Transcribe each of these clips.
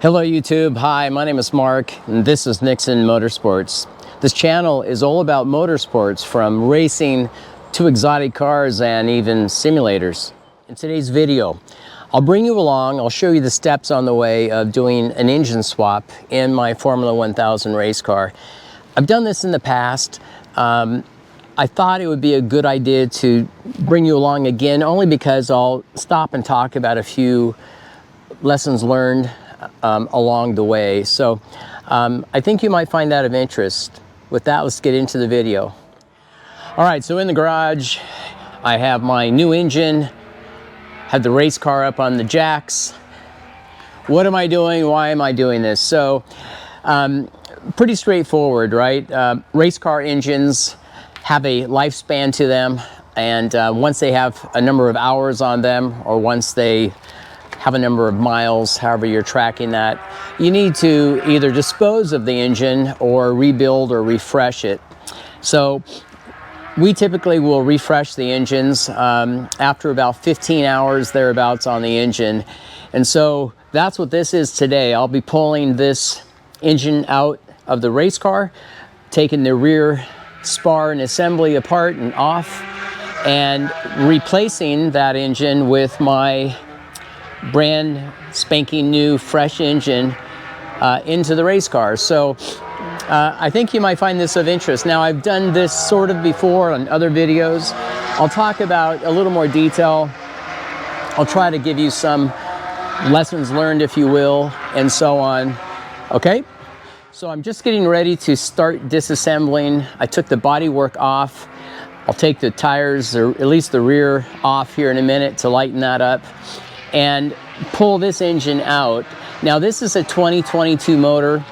Hello YouTube, hi, my name is Mark and this is Nixon Motorsports. This channel is all about motorsports, from racing to exotic cars and even simulators. In today's video, I'll bring you along, I'll show you the steps on the way of doing an engine swap in my Formula 1000 race car. I've done this in the past. I thought it would be a good idea to bring you along again, only because I'll stop and talk about a few lessons learned along the way. So I think you might find that of interest. With that, let's get into the video. All right, so in the garage, I have my new engine, have the race car up on the jacks. What am I doing? Why am I doing this? So pretty straightforward, right? Race car engines have a lifespan to them, and once they have a number of hours on them, or once they have a number of miles, however you're tracking that, you need to either dispose of the engine or rebuild or refresh it. So we typically will refresh the engines after about 15 hours thereabouts on the engine. And so that's what this is today. I'll be pulling this engine out of the race car, taking the rear spar and assembly apart and off, and replacing that engine with my brand spanking new fresh engine into the race car. So I think you might find this of interest. Now, I've done this sort of before on other videos. I'll talk about a little more detail. I'll try to give you some lessons learned, if you will, and so on. Okay, so I'm just getting ready to start disassembling. I took the bodywork off. I'll take the tires, or at least the rear, off here in a minute to lighten that up and pull this engine out. Now, this is a 2022 motor.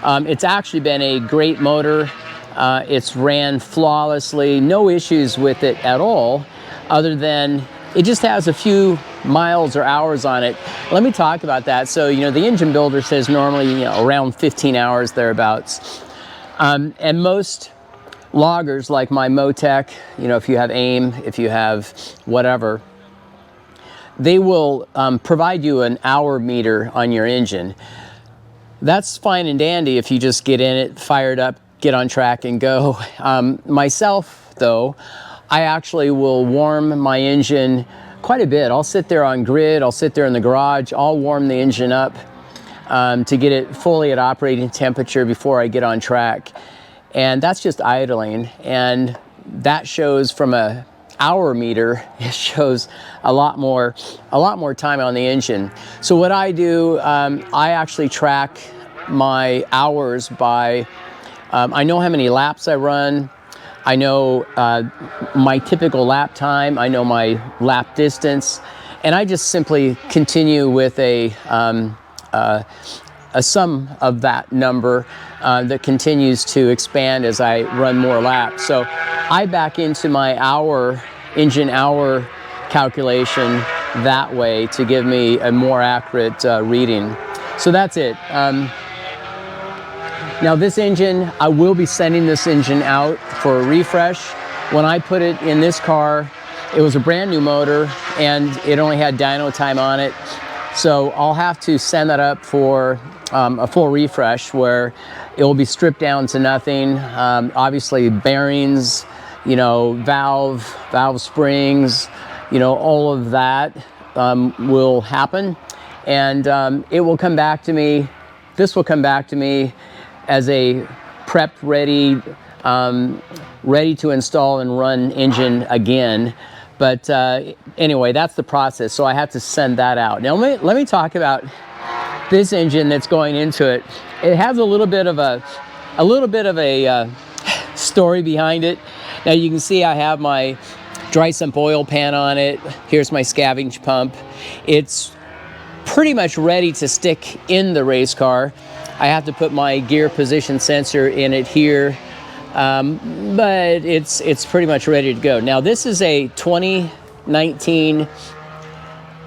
It's actually been a great motor. It's ran flawlessly, no issues with it at all, other than it just has a few miles or hours on it. Let me talk about that. So, you know, the engine builder says normally, around 15 hours thereabouts. And most loggers like my Motec, if you have AIM, if you have whatever, they will provide you an hour meter on your engine. That's fine and dandy if you just get in it, fire it up, get on track and go. Myself, though, I actually will warm my engine quite a bit. I'll sit there on grid, I'll sit there in the garage, I'll warm the engine up to get it fully at operating temperature before I get on track. And that's just idling. And that shows from a hour meter, it shows a lot more time on the engine. So what I do, I actually track my hours by, I know how many laps I run, I know my typical lap time, I know my lap distance, and I just simply continue with a sum of that number that continues to expand as I run more laps. So I back into my engine hour calculation that way to give me a more accurate reading. So that's it. Now, this engine, I will be sending this engine out for a refresh. When I put it in this car, it was a brand new motor and it only had dyno time on it. So I'll have to send that up for a full refresh where it will be stripped down to nothing. Obviously bearings, valve springs, all of that will happen. And it will come back to me, this will come back to me as a prepped, ready to install and run engine again. But anyway, that's the process. So I have to send that out. Now let me talk about this engine that's going into it. It has a little bit of a story behind it. Now you can see I have my dry sump oil pan on it. Here's my scavenge pump. It's pretty much ready to stick in the race car. I have to put my gear position sensor in it here, but it's pretty much ready to go. Now this is a 2019,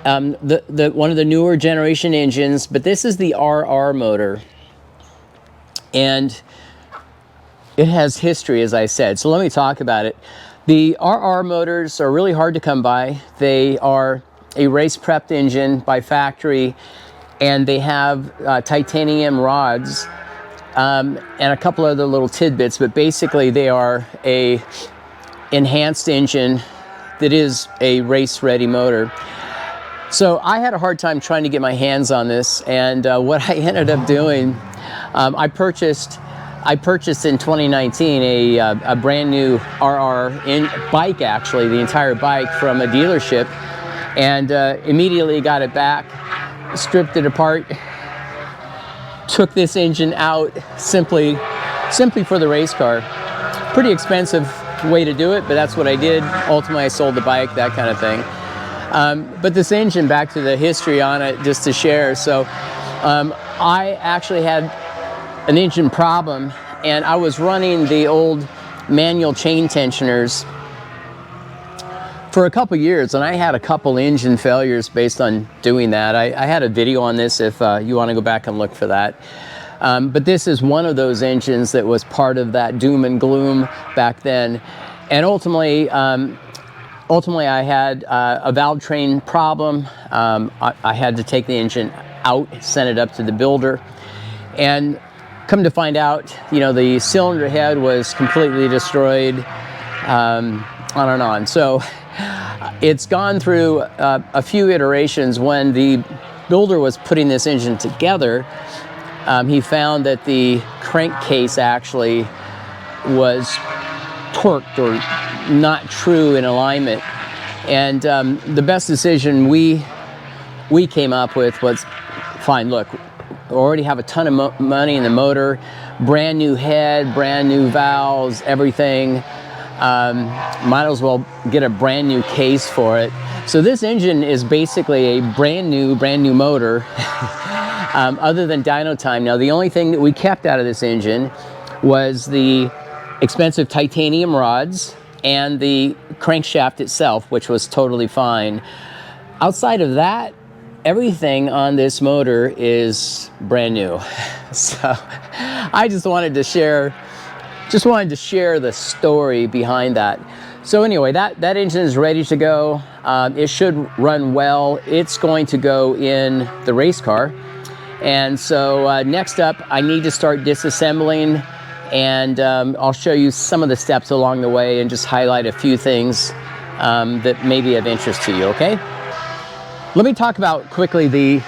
one of the newer generation engines, but this is the RR motor, and it has history, as I said. So let me talk about it. The RR motors are really hard to come by. They are a race prepped engine by factory. and they have titanium rods and a couple other little tidbits, but basically they are a enhanced engine that is a race-ready motor. So I had a hard time trying to get my hands on this, and what I ended up doing, I purchased in 2019 a brand new bike, actually, the entire bike from a dealership, and immediately got it back, stripped it apart, took this engine out simply for the race car. Pretty expensive way to do it, but that's what I did. Ultimately, I sold the bike, that kind of thing. But this engine, back to the history on it, just to share. So I actually had an engine problem, and I was running the old manual chain tensioners for a couple years, and I had a couple engine failures based on doing that. I had a video on this if you want to go back and look for that. But this is one of those engines that was part of that doom and gloom back then. And ultimately I had a valve train problem. I had to take the engine out, send it up to the builder, and come to find out, you know, the cylinder head was completely destroyed, on and on. So it's gone through a few iterations. When the builder was putting this engine together, he found that the crankcase actually was torqued or not true in alignment. And the best decision we came up with was, fine, look, we already have a ton of money in the motor, brand new head, brand new valves, everything. Might as well get a brand new case for it. So this engine is basically a brand new motor, other than dyno time. Now, the only thing that we kept out of this engine was the expensive titanium rods and the crankshaft itself, which was totally fine. Outside of that, everything on this motor is brand new. So I just wanted to share the story behind that. So anyway, that engine is ready to go. It should run well. It's going to go in the race car. And so next up, I need to start disassembling, and I'll show you some of the steps along the way and just highlight a few things that may be of interest to you, okay? Let me talk about quickly the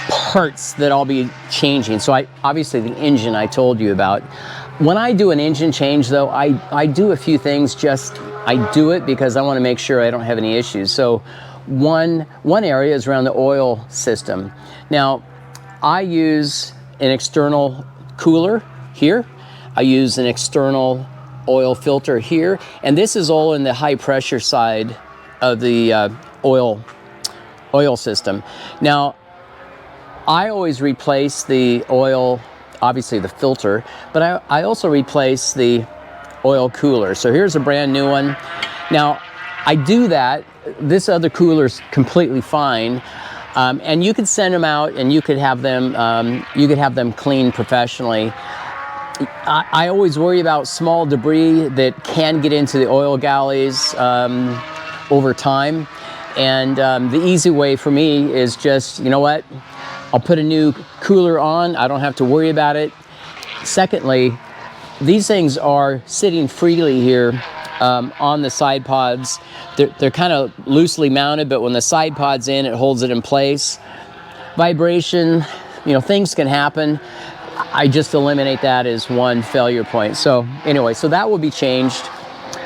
parts that I'll be changing. So obviously the engine I told you about. When I do an engine change, though, I do a few things. I do it because I want to make sure I don't have any issues. So one area is around the oil system. Now, I use an external cooler here. I use an external oil filter here, and this is all in the high pressure side of the oil system. Now, I always replace the oil, obviously the filter, but I also replace the oil cooler. So here's a brand new one. Now, I do that. This other cooler's completely fine. And you could send them out, and you could have them cleaned professionally. I always worry about small debris that can get into the oil galleys over time. And the easy way for me is just, you know what? I'll put a new cooler on. I don't have to worry about it. Secondly, these things are sitting freely here on the side pods. They're kind of loosely mounted, but when the side pod's in, it holds it in place. Vibration, you know, things can happen. I just eliminate that as one failure point. So anyway, so that will be changed.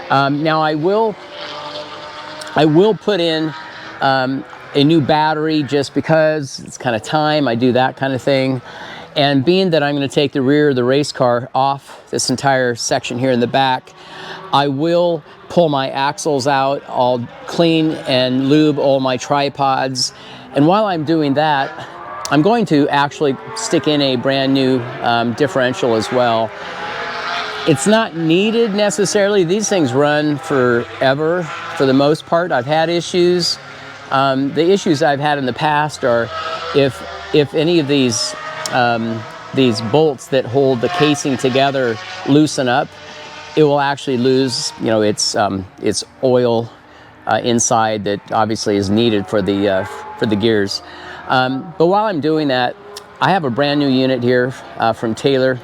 Now I will put in a new battery just because it's kind of time. I do that kind of thing. And being that I'm going to take the rear of the race car off this entire section here in the back, I will pull my axles out. I'll clean and lube all my tripods. And while I'm doing that, I'm going to actually stick in a brand new differential as well. It's not needed necessarily. These things run forever for the most part. I've had issues. The issues I've had in the past are if any of these bolts that hold the casing together loosen up, it will actually lose, you know, its oil inside that obviously is needed for the gears. But while I'm doing that, I have a brand new unit here from Taylor.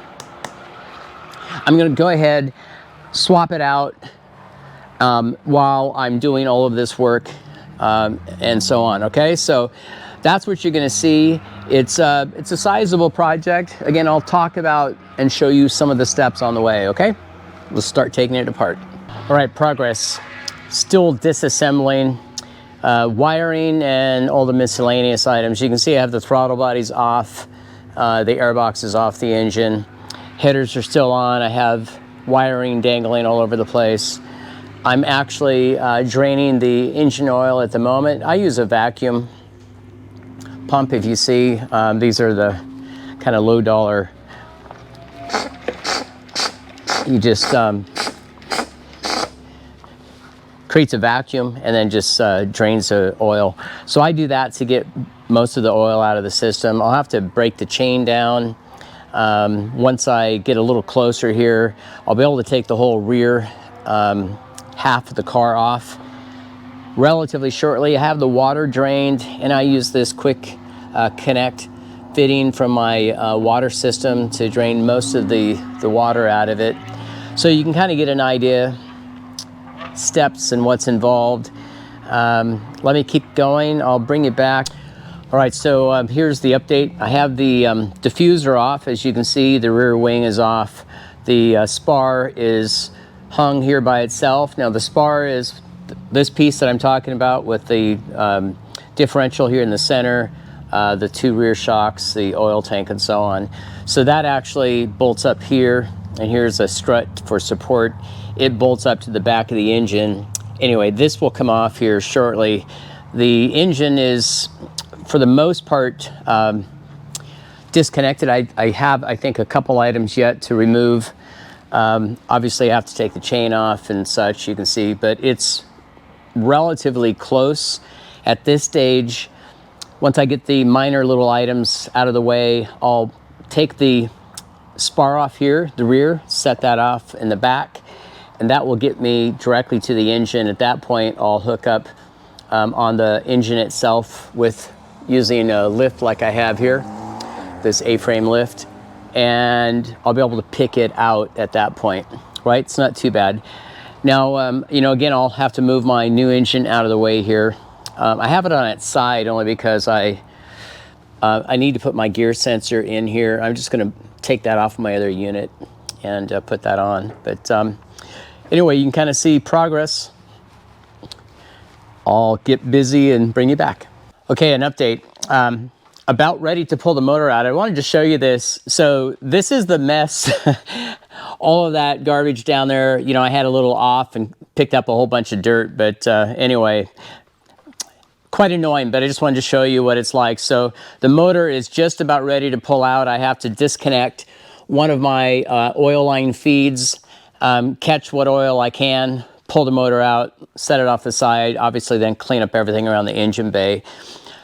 I'm going to go ahead, swap it out while I'm doing all of this work and so on. Okay, so that's what you're going to see. It's a sizable project. Again, I'll talk about and show you some of the steps on the way. Okay, let's start taking it apart. All right, progress. Still disassembling. Wiring and all the miscellaneous items. You can see I have the throttle bodies off, the airbox is off the engine, headers are still on, I have wiring dangling all over the place. I'm actually draining the engine oil at the moment. I use a vacuum pump. If you see, these are the kind of low dollar. You just creates a vacuum and then just drains the oil. So I do that to get most of the oil out of the system. I'll have to break the chain down. Once I get a little closer here, I'll be able to take the whole rear half of the car off relatively shortly. I have the water drained and I use this quick connect fitting from my water system to drain most of the water out of it. So you can kind of get an idea steps and what's involved. Let me keep going. I'll bring it back. All right, so here's the update. I have the diffuser off. As you can see, the rear wing is off. The spar is hung here by itself. Now the spar is this piece that I'm talking about with the differential here in the center, the two rear shocks, the oil tank and so on. So that actually bolts up here, and here's a strut for support. It bolts up to the back of the engine. Anyway, this will come off here shortly. The engine is, for the most part, disconnected. I have, I think, a couple items yet to remove. Obviously, I have to take the chain off and such, you can see, but it's relatively close. At this stage, once I get the minor little items out of the way, I'll take the spar off here, the rear, set that off in the back, and that will get me directly to the engine. At that point, I'll hook up on the engine itself with using a lift like I have here, this A-frame lift, and I'll be able to pick it out at that point, right? It's not too bad. Now, you know, again, I'll have to move my new engine out of the way here. I have it on its side only because I need to put my gear sensor in here. I'm just going to take that off my other unit and put that on. But anyway, you can kind of see progress. I'll get busy and bring you back. Okay, an update. About ready to pull the motor out. I wanted to show you this. So this is the mess. All of that garbage down there, you know, I had a little off and picked up a whole bunch of dirt. But anyway, quite annoying, but I just wanted to show you what it's like. So the motor is just about ready to pull out. I have to disconnect one of my oil line feeds, catch what oil I can, pull the motor out, set it off the side, obviously then clean up everything around the engine bay.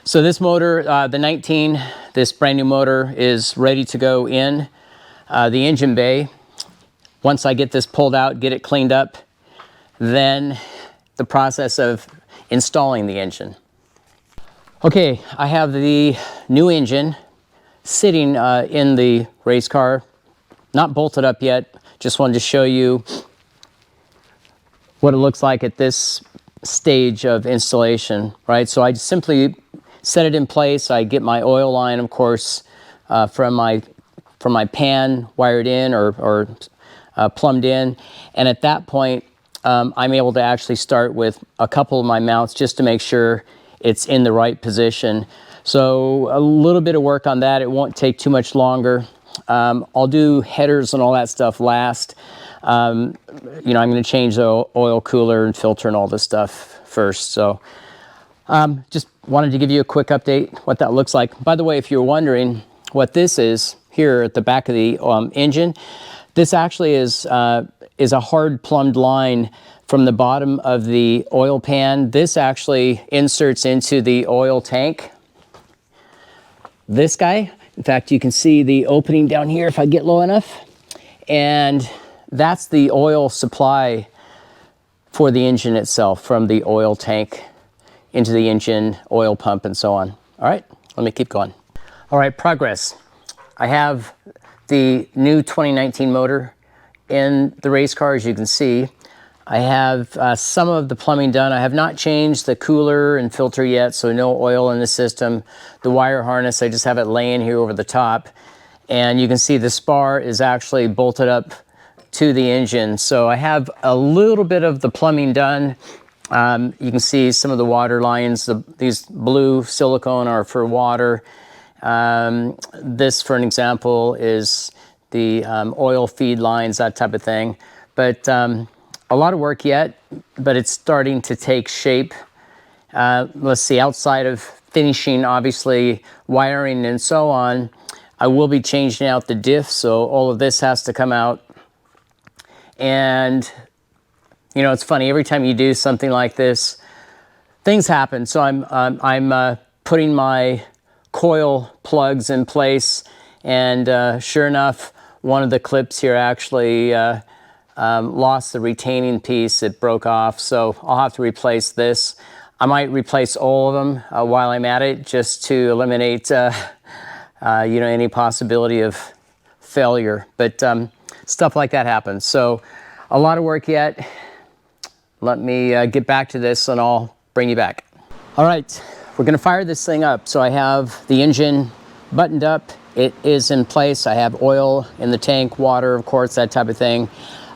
So this motor, the 19, this brand new motor is ready to go in the engine bay. Once I get this pulled out, get it cleaned up, then the process of installing the engine. Okay, I have the new engine sitting in the race car, not bolted up yet. Just wanted to show you what it looks like at this stage of installation, right? So I simply set it in place. I get my oil line, of course, from my pan wired in or plumbed in, and at that point, I'm able to actually start with a couple of my mounts just to make sure it's in the right position. So a little bit of work on that. It won't take too much longer. I'll do headers and all that stuff last. You know, I'm going to change the oil cooler and filter and all this stuff first. So just wanted to give you a quick update what that looks like. By the way, if you're wondering what this is here at the back of the engine, this actually is a hard plumbed line from the bottom of the oil pan. This actually inserts into the oil tank. This guy, in fact, you can see the opening down here if I get low enough. And that's the oil supply for the engine itself, from the oil tank into the engine, oil pump, and so on. All right, let me keep going. All right, progress. I have the new 2019 motor in the race car, as you can see. I have some of the plumbing done. I have not changed the cooler and filter yet, so no oil in the system. The wire harness, I just have it laying here over the top. And you can see the spar is actually bolted up to the engine. So I have a little bit of the plumbing done. You can see some of the water lines. These blue silicone are for water. This, for an example, is the oil feed lines, that type of thing. But a lot of work yet, but it's starting to take shape. Let's see, outside of finishing, obviously, wiring and so on, I will be changing out the diff, so all of this has to come out. And you know, it's funny, every time you do something like this, things happen. So I'm putting my coil plugs in place, and sure enough, one of the clips here actually lost the retaining piece. It broke off, so I'll have to replace this. I might replace all of them while I'm at it, just to eliminate you know, any possibility of failure. But stuff like that happens. So a lot of work yet. Let me get back to this and I'll bring you back. All right, we're gonna fire this thing up. So I have the engine buttoned up. It is in place. I have oil in the tank, water, of course, that type of thing.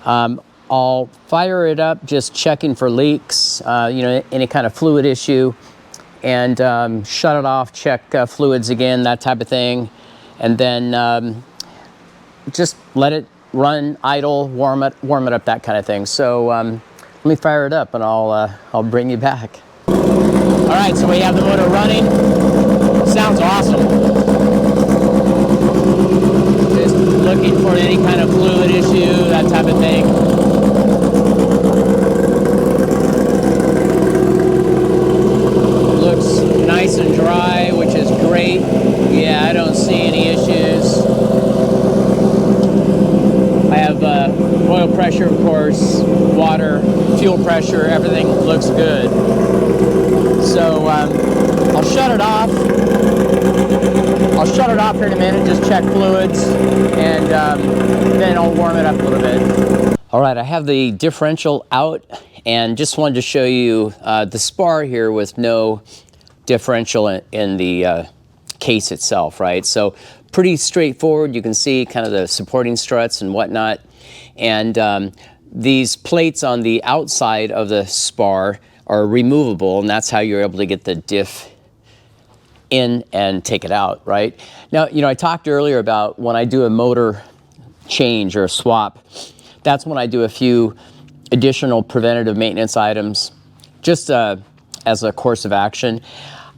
I'll fire it up, just checking for leaks, you know, any kind of fluid issue, and shut it off, check fluids again, that type of thing. And then just let it run, idle, warm it up, that kind of thing. So let me fire it up and I'll bring you back. All right, so we have the motor running. Sounds awesome. Just looking for any kind of fluid issue, that type of thing. Looks nice and dry, which is great. Yeah, I don't see any issues. I have oil pressure, of course, water, fuel pressure, everything looks good. So I'll shut it off. I'll shut it off here in a minute, just check fluids, and then I'll warm it up a little bit. All right, I have the differential out, and just wanted to show you the spar here with no differential in the case itself, right? So pretty straightforward. You can see kind of the supporting struts and whatnot. And these plates on the outside of the spar are removable, and that's how you're able to get the diff in and take it out, right? Now, you know, I talked earlier about when I do a motor change or a swap, that's when I do a few additional preventative maintenance items, just as a course of action.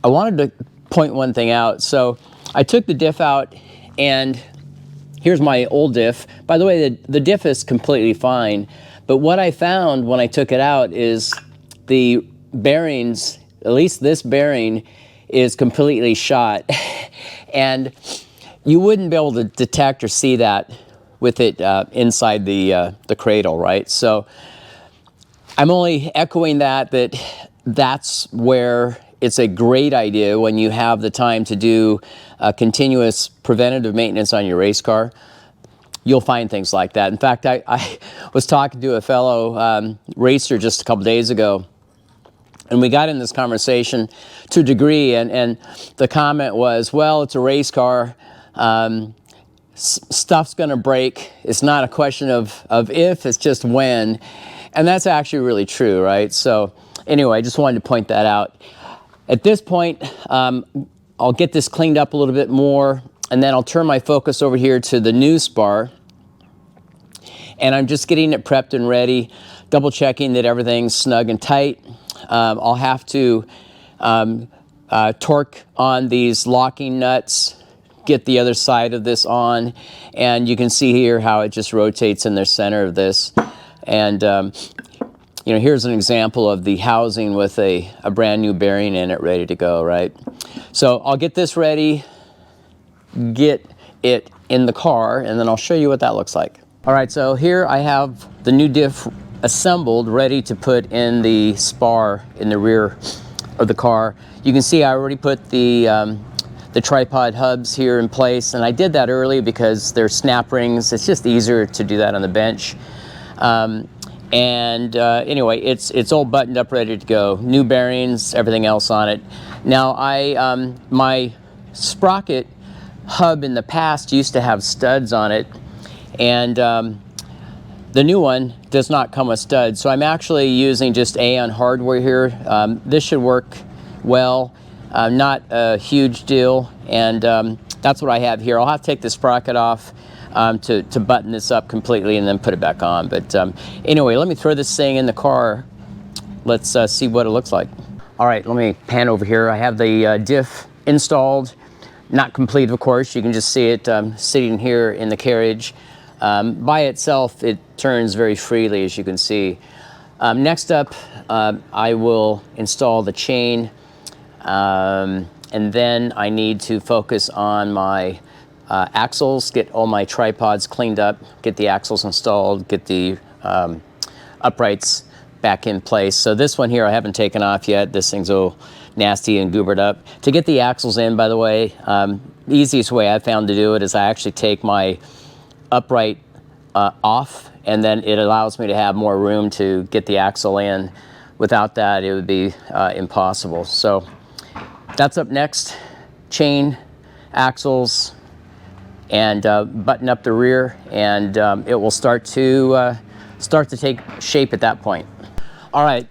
I wanted to point one thing out. So I took the diff out, and here's my old diff. By the way, the diff is completely fine, but what I found when I took it out is the bearings, at least this bearing, is completely shot. And you wouldn't be able to detect or see that with it inside the cradle, right? So I'm only echoing that's where it's a great idea when you have the time to do continuous preventative maintenance on your race car. You'll find things like that. In fact, I was talking to a fellow racer just a couple days ago, and we got in this conversation to a degree, and the comment was, well, it's a race car. Stuff's gonna break. It's not a question of if, it's just when. And that's actually really true, right? So anyway, I just wanted to point that out. At this point, I'll get this cleaned up a little bit more, and then I'll turn my focus over here to the new spar. And I'm just getting it prepped and ready, double checking that everything's snug and tight. I'll have to torque on these locking nuts, get the other side of this on, and you can see here how it just rotates in the center of this. And you know, here's an example of the housing with a brand new bearing in it, ready to go, right? So I'll get this ready, get it in the car, and then I'll show you what that looks like. All right, so here I have the new diff assembled, ready to put in the spar in the rear of the car. You can see I already put the the tripod hubs here in place, and I did that early because they're snap rings. It's just easier to do that on the bench. Anyway, it's all buttoned up, ready to go. New bearings, everything else on it. Now, my sprocket hub in the past used to have studs on it, and the new one does not come with studs. So I'm actually using just AN hardware here. This should work well. Not a huge deal, and that's what I have here. I'll have to take the sprocket off to button this up completely and then put it back on. But anyway, let me throw this thing in the car. Let's see what it looks like. All right, let me pan over here. I have the diff installed, not complete, of course. You can just see it sitting here in the carriage. By itself, it turns very freely, as you can see. Next up, I will install the chain, and then I need to focus on my axles, get all my tripods cleaned up, get the axles installed, get the uprights back in place. So this one here I haven't taken off yet. This thing's all nasty and goobered up. To get the axles in, by the way, the easiest way I've found to do it is I actually take my upright off, and then it allows me to have more room to get the axle in. Without that, it would be impossible. So that's up next. Chain, axles, and button up the rear, and it will start to take shape at that point. All right,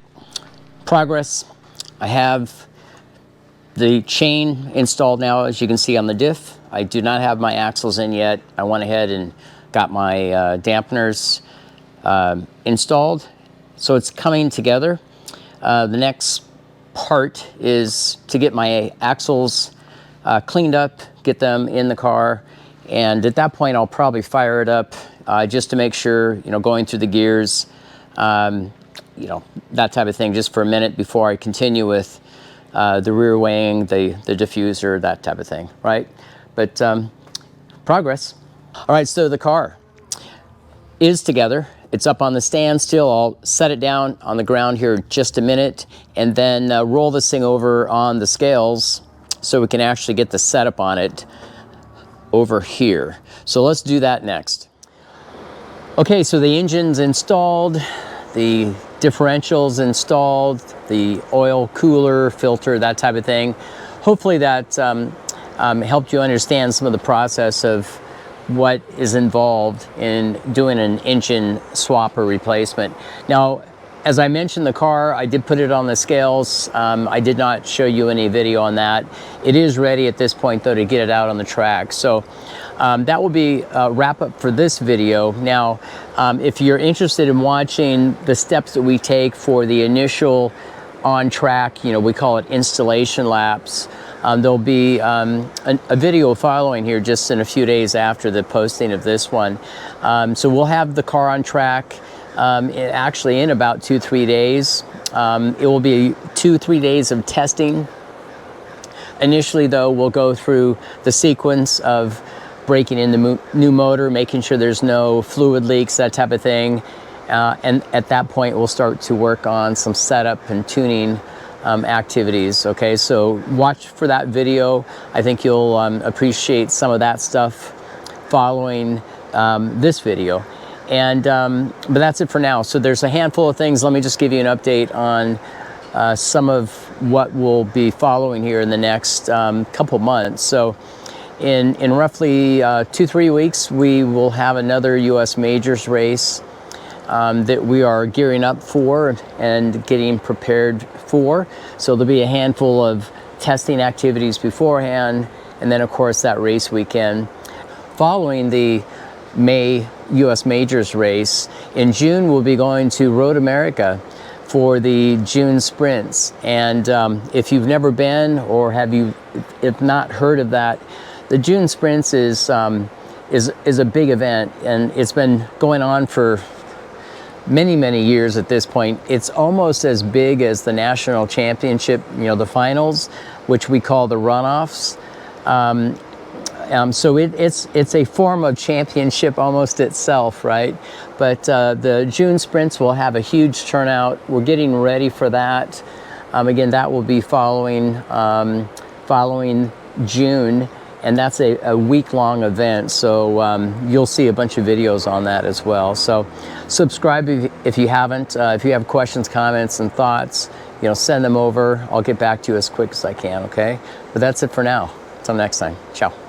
progress. I have the chain installed now, as you can see on the diff. I do not have my axles in yet. I went ahead and got my dampeners installed, so it's coming together. The next part is to get my axles cleaned up, get them in the car, and at that point I'll probably fire it up just to make sure, going through the gears, that type of thing, just for a minute before I continue with the rear wing, the diffuser, that type of thing, right? But progress. All right, so the car is together. It's up on the stand still. I'll set it down on the ground here just a minute, and then roll this thing over on the scales so we can actually get the setup on it over here. So let's do that next. Okay, so the engine's installed, the differentials installed, the oil cooler, filter, that type of thing. Hopefully that helped you understand some of the process of what is involved in doing an engine swap or replacement. Now, as I mentioned, the car, I did put it on the scales. I did not show you any video on that. It is ready at this point, though, to get it out on the track. So that will be a wrap up for this video. Now, if you're interested in watching the steps that we take for the initial on track, we call it installation laps, there'll be a video following here just in a few days after the posting of this one. So we'll have the car on track actually in about 2-3 days. It will be 2-3 days of testing. Initially, though, we'll go through the sequence of breaking in the new motor, making sure there's no fluid leaks, that type of thing. And at that point, we'll start to work on some setup and tuning activities. Okay, so watch for that video. I think you'll appreciate some of that stuff following this video. And but that's it for now. So there's a handful of things. Let me just give you an update on some of what will be following here in the next couple months. So in roughly 2-3 weeks, we will have another U.S. Majors race that we are gearing up for and getting prepared for. So there'll be a handful of testing activities beforehand, and then of course that race weekend. Following the May U.S. Majors race, in June we'll be going to Road America for the June sprints. And if you've never been, or if not heard of that, the June sprints is a big event, and it's been going on for many years at this point. It's almost as big as the national championship, the finals, which we call the runoffs. So it's a form of championship almost itself, right? But the June sprints will have a huge turnout. We're getting ready for that. Again, that will be following June, and that's a week-long event, so you'll see a bunch of videos on that as well. So subscribe if you haven't. If you have questions, comments, and thoughts, send them over. I'll get back to you as quick as I can, okay? But that's it for now. Until next time. Ciao.